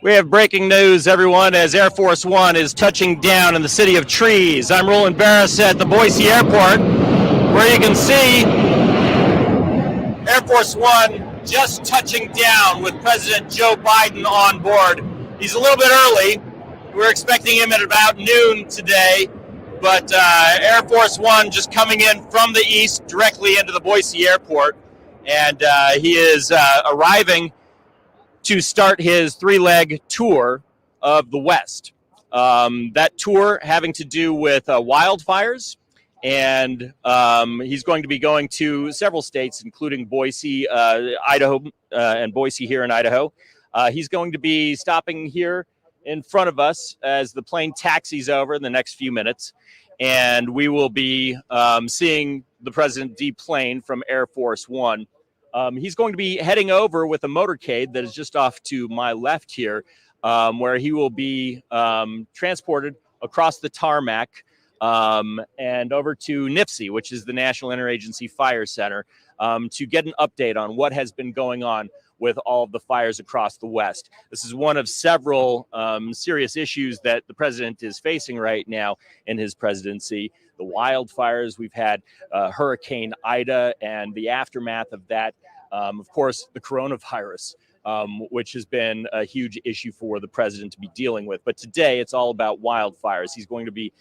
We have breaking news, everyone, as Air Force One is touching down in the city of trees. I'm Roland Barris at the Boise airport, where you can see Air Force One just touching down with President Joe Biden on board. He's a little bit early. We're expecting him at about noon today, but Air Force One just coming in from the east directly into the Boise airport, and he is arriving to start his three-leg tour of the West. That tour having to do with wildfires, and he's going to be going to several states, including Boise, Idaho, and Boise here in Idaho. He's going to be stopping here in front of us as the plane taxis over in the next few minutes, and we will be seeing the president deplane from Air Force One. He's going to be heading over with a motorcade that is just off to my left here, where he will be transported across the tarmac and over to NIFC, which is the National Interagency Fire Center, to get an update on what has been going on with all of the fires across the West. This is one of several serious issues that the president is facing right now in his presidency. The wildfires, we've had Hurricane Ida and the aftermath of that. Of course, the coronavirus, which has been a huge issue for the president to be dealing with. But today, it's all about wildfires. He's going to be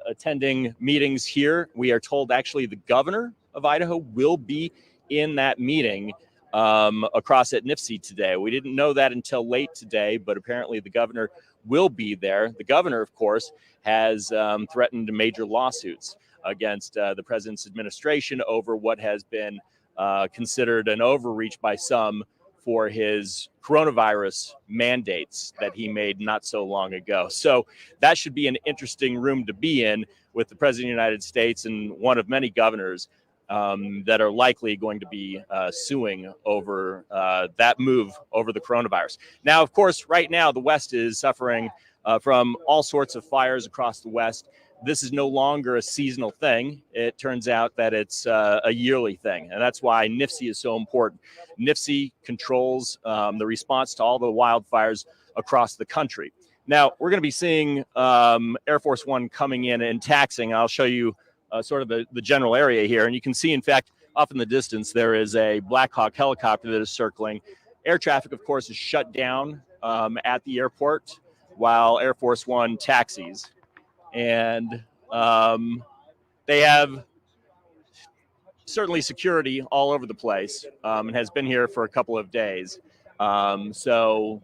attending meetings here. We are told, actually, the governor of Idaho will be in that meeting across at NIFC today. We didn't know that until late today, but apparently the governor will be there. The governor, of course, has threatened major lawsuits against the president's administration over what has been considered an overreach by some for his coronavirus mandates that he made not so long ago. So that should be an interesting room to be in with the president of the United States and one of many governors that are likely going to be suing over that move over the coronavirus. Now, of course, right now, the West is suffering from all sorts of fires across the West. This is no longer a seasonal thing. It turns out that it's a yearly thing, and that's why NIFC is so important. NIFC controls the response to all the wildfires across the country. Now, we're going to be seeing Air Force One coming in and taxiing. I'll show you sort of the general area here, and you can see, in fact, off in the distance, there is a Black Hawk helicopter that is circling. Air traffic, of course, is shut down at the airport while Air Force One taxis. And they have certainly security all over the place and has been here for a couple of days. So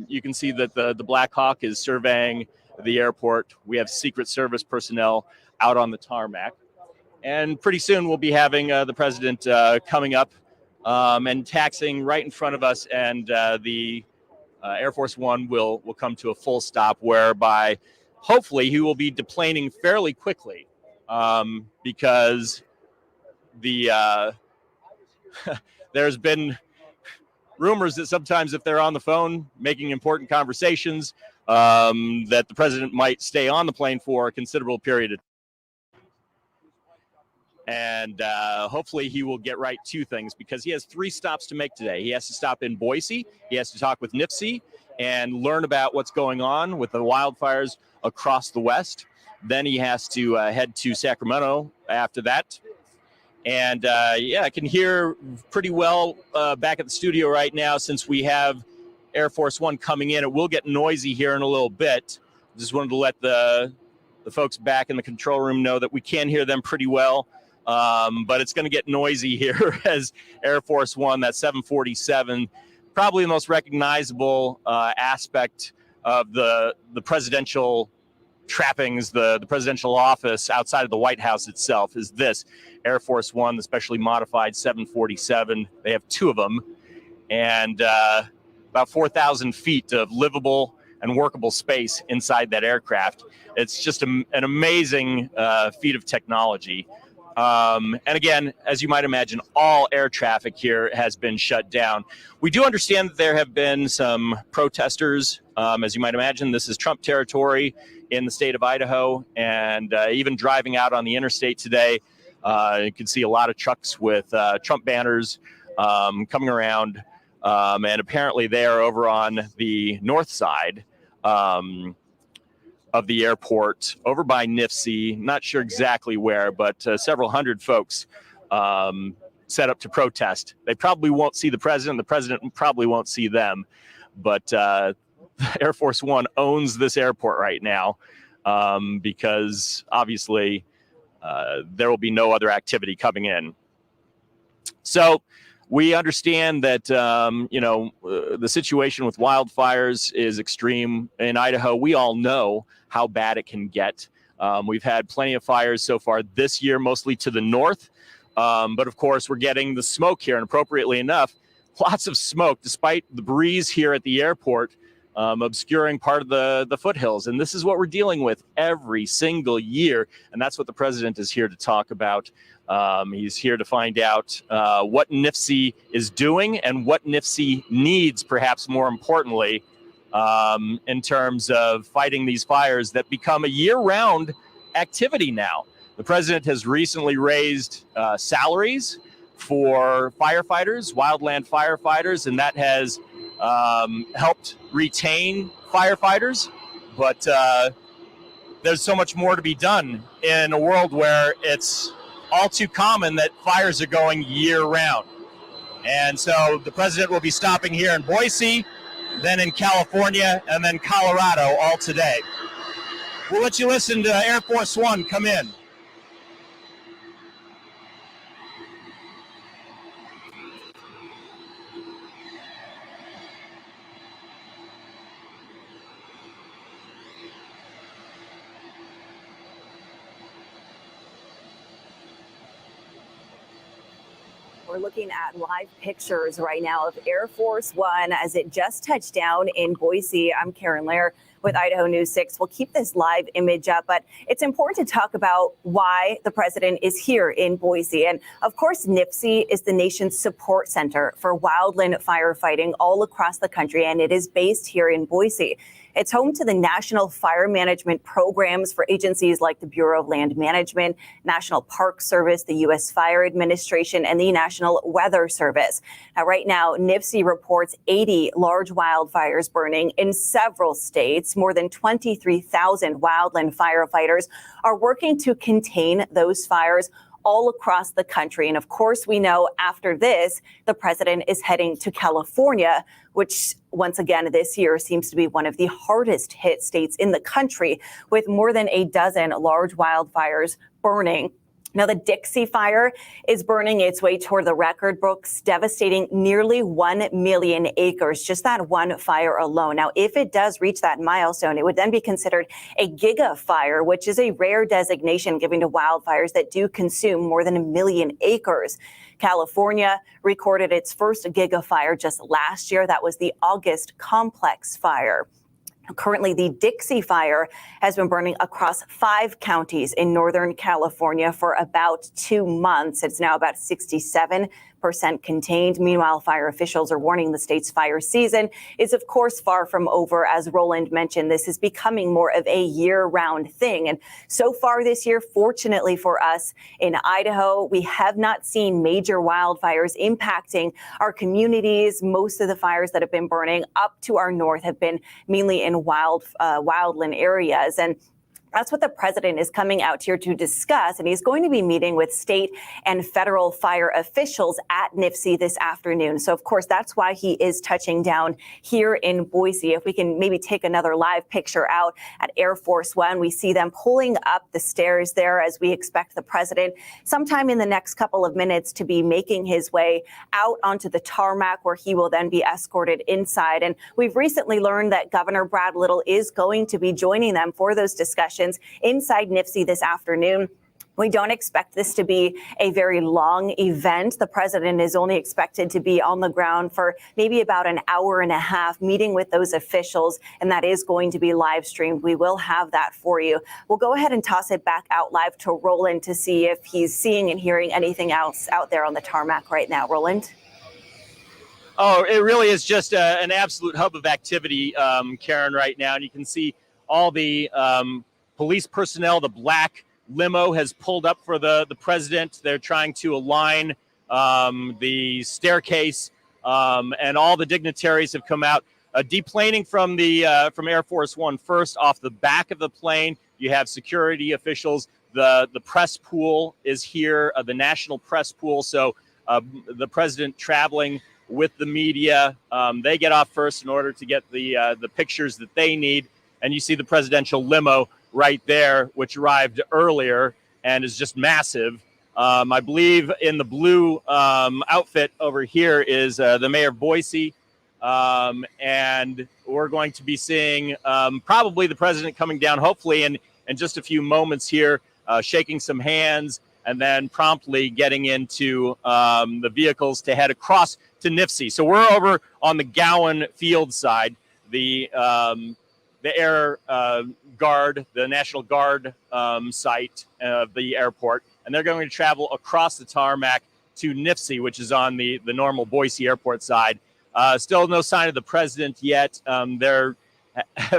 you can see that the Black Hawk is surveying the airport. We have Secret Service personnel out on the tarmac. And pretty soon we'll be having the president coming up and taxiing right in front of us, and the Air Force One will come to a full stop, whereby hopefully he will be deplaning fairly quickly because there's been rumors that sometimes if they're on the phone making important conversations, that the president might stay on the plane for a considerable period of time. And hopefully he will get right to things, because he has 3 stops to make today. He has to stop in Boise, he has to talk with NIFC and learn about what's going on with the wildfires across the West. Then he has to head to Sacramento after that. And yeah, I can hear pretty well back at the studio right now, since we have Air Force One coming in. It will get noisy here in a little bit. Just wanted to let the folks back in the control room know that we can hear them pretty well. But it's going to get noisy here as Air Force One, that 747, probably the most recognizable aspect of the presidential trappings, the presidential office outside of the White House itself, is this Air Force One, the specially modified 747. They have 2 of them, and about 4,000 feet of livable and workable space inside that aircraft. It's just an amazing feat of technology. And again, as you might imagine, all air traffic here has been shut down. We do understand that there have been some protesters. As you might imagine, this is Trump territory in the state of Idaho, and even driving out on the interstate today, you can see a lot of trucks with Trump banners coming around And apparently they are over on the north side of the airport, over by NIFC. Not sure exactly where, but several hundred folks set up to protest. They probably won't see the president. The president probably won't see them. But Air Force One owns this airport right now because obviously there will be no other activity coming in. So we understand that, the situation with wildfires is extreme in Idaho. We all know how bad it can get. We've had plenty of fires so far this year, mostly to the north. But of course, we're getting the smoke here, and appropriately enough, lots of smoke, despite the breeze here at the airport obscuring part of the foothills. And this is what we're dealing with every single year. And that's what the president is here to talk about. He's here to find out what NIFC is doing and what NIFC needs, perhaps more importantly, in terms of fighting these fires that become a year-round activity now. The president has recently raised salaries for firefighters, wildland firefighters, and that has helped retain firefighters. But there's so much more to be done in a world where it's all too common that fires are going year-round. And so the president will be stopping here in Boise, then in California, and then Colorado all today. We'll let you listen to Air Force One come in. We're looking at live pictures right now of Air Force One as it just touched down in Boise. I'm Karen Lair with Idaho News 6. We'll keep this live image up, but it's important to talk about why the president is here in Boise. And of course, NIFC is the nation's support center for wildland firefighting all across the country, and it is based here in Boise. It's home to the national fire management programs for agencies like the Bureau of Land Management, National Park Service, the U.S. Fire Administration, and the National Weather Service. Now, right now, NIFC reports 80 large wildfires burning in several states. More than 23,000 wildland firefighters are working to contain those fires all across the country. And of course, we know after this, the president is heading to California, which once again this year seems to be one of the hardest hit states in the country, with more than a dozen large wildfires burning. Now, the Dixie Fire is burning its way toward the record books, devastating nearly 1 million acres, just that one fire alone. Now, if it does reach that milestone, it would then be considered a gigafire, which is a rare designation given to wildfires that do consume more than 1 million acres. California recorded its first gigafire just last year. That was the August Complex Fire. Currently, the Dixie Fire has been burning across 5 counties in Northern California for about 2 months. It's now about 67% contained. Meanwhile, fire officials are warning the state's fire season is, of course, far from over. As Roland mentioned, this is becoming more of a year-round thing. And so far this year, fortunately for us in Idaho, we have not seen major wildfires impacting our communities. Most of the fires that have been burning up to our north have been mainly in wildland areas. And that's what the president is coming out here to discuss, and he's going to be meeting with state and federal fire officials at NIFC this afternoon. So, of course, that's why he is touching down here in Boise. If we can maybe take another live picture out at Air Force One, we see them pulling up the stairs there as we expect the president sometime in the next couple of minutes to be making his way out onto the tarmac, where he will then be escorted inside. And we've recently learned that Governor Brad Little is going to be joining them for those discussions inside NIFC this afternoon. We don't expect this to be a very long event. The president is only expected to be on the ground for maybe about an hour and a half, meeting with those officials, and that is going to be live streamed. We will have that for you. We'll go ahead and toss it back out live to Roland to see if he's seeing and hearing anything else out there on the tarmac right now. Roland? Oh, it really is just an absolute hub of activity, Karen, right now. And you can see all the police personnel. The black limo has pulled up for the president. They're trying to align the staircase and all the dignitaries have come out. Deplaning from Air Force One first. Off the back of the plane, you have security officials. The press pool is here, the national press pool. So the president traveling with the media, they get off first in order to get the pictures that they need. And you see the presidential limo right there, which arrived earlier and is just massive. I believe in the blue outfit over here is the mayor of Boise. And we're going to be seeing probably the president coming down, hopefully in just a few moments here, shaking some hands, and then promptly getting into the vehicles to head across to NIFC. So we're over on the Gowan Field side, the Air Guard, the National Guard site of the airport, and they're going to travel across the tarmac to NIFC, which is on the normal Boise airport side. Still no sign of the president yet.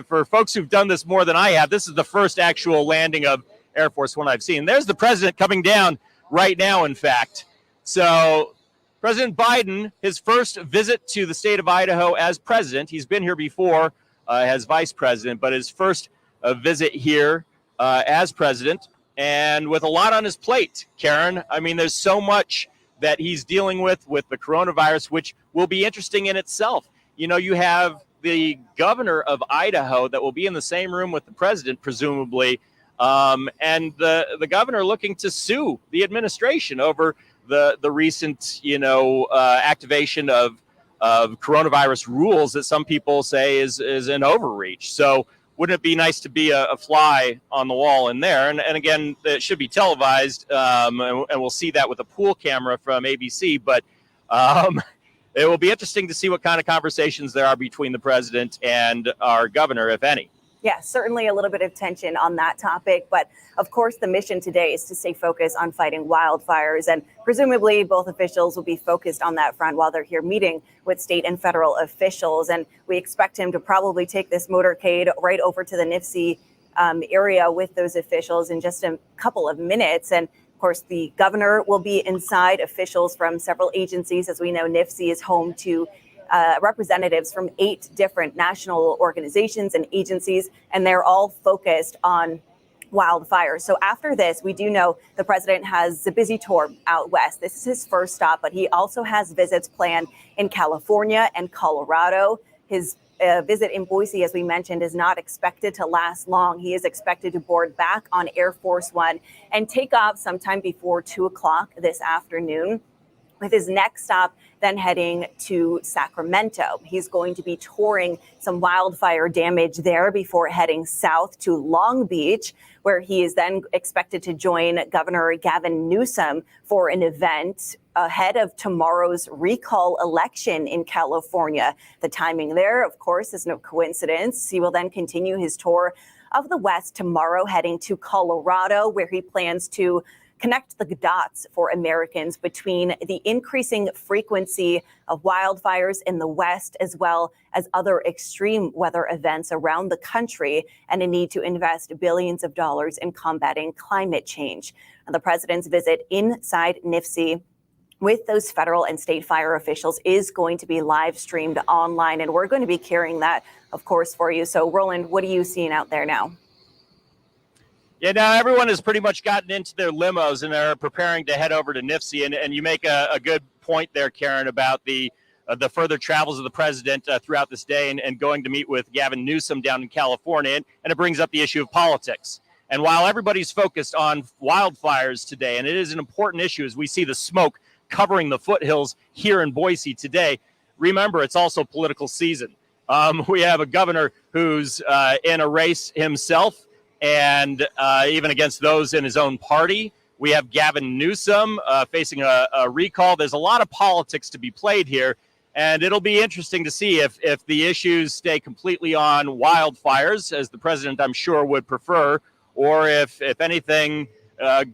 For folks who've done this more than I have, this is the first actual landing of Air Force One I've seen. There's the president coming down right now, in fact. So President Biden, his first visit to the state of Idaho as president. He's been here before as vice president, but his first visit here as president, and with a lot on his plate, Karen. I mean, there's so much that he's dealing with the coronavirus, which will be interesting in itself. You know, you have the governor of Idaho that will be in the same room with the president, presumably, and the governor looking to sue the administration over the recent, activation of coronavirus rules that some people say is an overreach. So wouldn't it be nice to be a fly on the wall in there? And again, it should be televised, and we'll see that with a pool camera from ABC. But it will be interesting to see what kind of conversations there are between the president and our governor, if any. Yeah, certainly a little bit of tension on that topic. But of course, the mission today is to stay focused on fighting wildfires. And presumably both officials will be focused on that front while they're here meeting with state and federal officials. And we expect him to probably take this motorcade right over to the NIFC area with those officials in just a couple of minutes. And of course, the governor will be inside. Officials from several agencies. As we know, NIFC is home to representatives from 8 different national organizations and agencies, and they're all focused on wildfires. So after this, we do know the president has a busy tour out west. This is his first stop, but he also has visits planned in California and Colorado. His visit in Boise, as we mentioned, is not expected to last long. He is expected to board back on Air Force One and take off sometime before 2 o'clock this afternoon, with his next stop then heading to Sacramento. He's going to be touring some wildfire damage there before heading south to Long Beach, where he is then expected to join Governor Gavin Newsom for an event ahead of tomorrow's recall election in California. The timing there, of course, is no coincidence. He will then continue his tour of the West tomorrow, heading to Colorado, where he plans to connect the dots for Americans between the increasing frequency of wildfires in the West, as well as other extreme weather events around the country, and a need to invest billions of dollars in combating climate change. And the president's visit inside NIFC with those federal and state fire officials is going to be live streamed online, and we're going to be carrying that, of course, for you. So, Roland, what are you seeing out there now? Yeah, now everyone has pretty much gotten into their limos and they're preparing to head over to NIFC. And you make a good point there, Karen, about the further travels of the president throughout this day and going to meet with Gavin Newsom down in California. And it brings up the issue of politics. And while everybody's focused on wildfires today, and it is an important issue as we see the smoke covering the foothills here in Boise today, remember, it's also political season. We have a governor who's in a race himself, and even against those in his own party. We have Gavin Newsom facing a recall. There's a lot of politics to be played here, and it'll be interesting to see if the issues stay completely on wildfires, as the president, I'm sure, would prefer, or if anything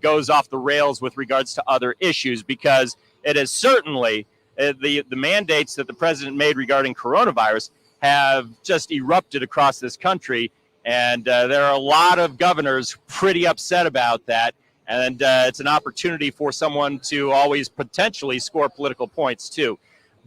goes off the rails with regards to other issues, because it is certainly the mandates that the president made regarding coronavirus have just erupted across this country. And there are a lot of governors pretty upset about that. And it's an opportunity for someone to always potentially score political points, too.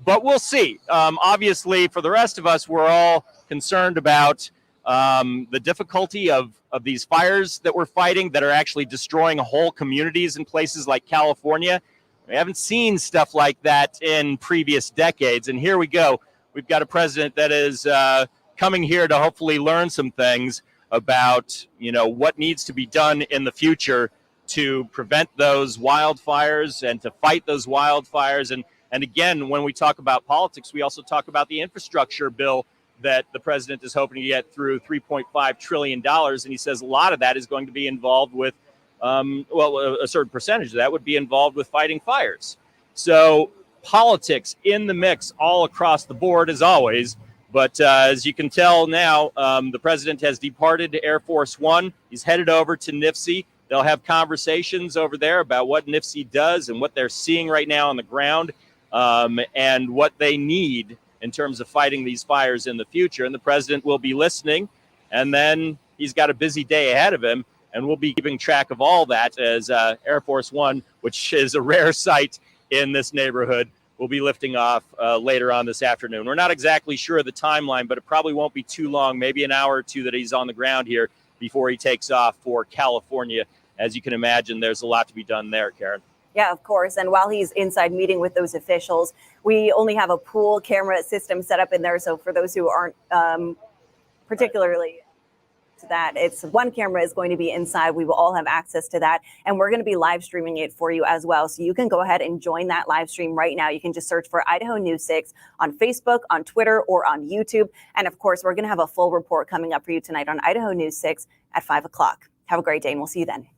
But we'll see. Obviously, for the rest of us, we're all concerned about the difficulty of these fires that we're fighting that are actually destroying whole communities in places like California. We haven't seen stuff like that in previous decades. And here we go. We've got a president that is coming here to hopefully learn some things about, what needs to be done in the future to prevent those wildfires and to fight those wildfires. And again, when we talk about politics, we also talk about the infrastructure bill that the president is hoping to get through $3.5 trillion. And he says a lot of that is going to be involved with, a certain percentage of that would be involved with fighting fires. So politics in the mix all across the board as always. But as you can tell now, the president has departed Air Force One. He's headed over to NIFC. They'll have conversations over there about what NIFC does and what they're seeing right now on the ground. And what they need in terms of fighting these fires in the future. And the president will be listening, and then he's got a busy day ahead of him, and we'll be keeping track of all that as Air Force One, which is a rare sight in this neighborhood, will be lifting off later on this afternoon. We're not exactly sure of the timeline, but it probably won't be too long, maybe an hour or two that he's on the ground here before he takes off for California. As you can imagine, there's a lot to be done there, Karen. Yeah, of course. And while he's inside meeting with those officials, we only have a pool camera system set up in there. So for those who aren't particularly to that, it's one camera is going to be inside. We will all have access to that. And we're going to be live streaming it for you as well. So you can go ahead and join that live stream right now. You can just search for Idaho News 6 on Facebook, on Twitter, or on YouTube. And of course, we're going to have a full report coming up for you tonight on Idaho News 6 at 5 o'clock. Have a great day, and we'll see you then.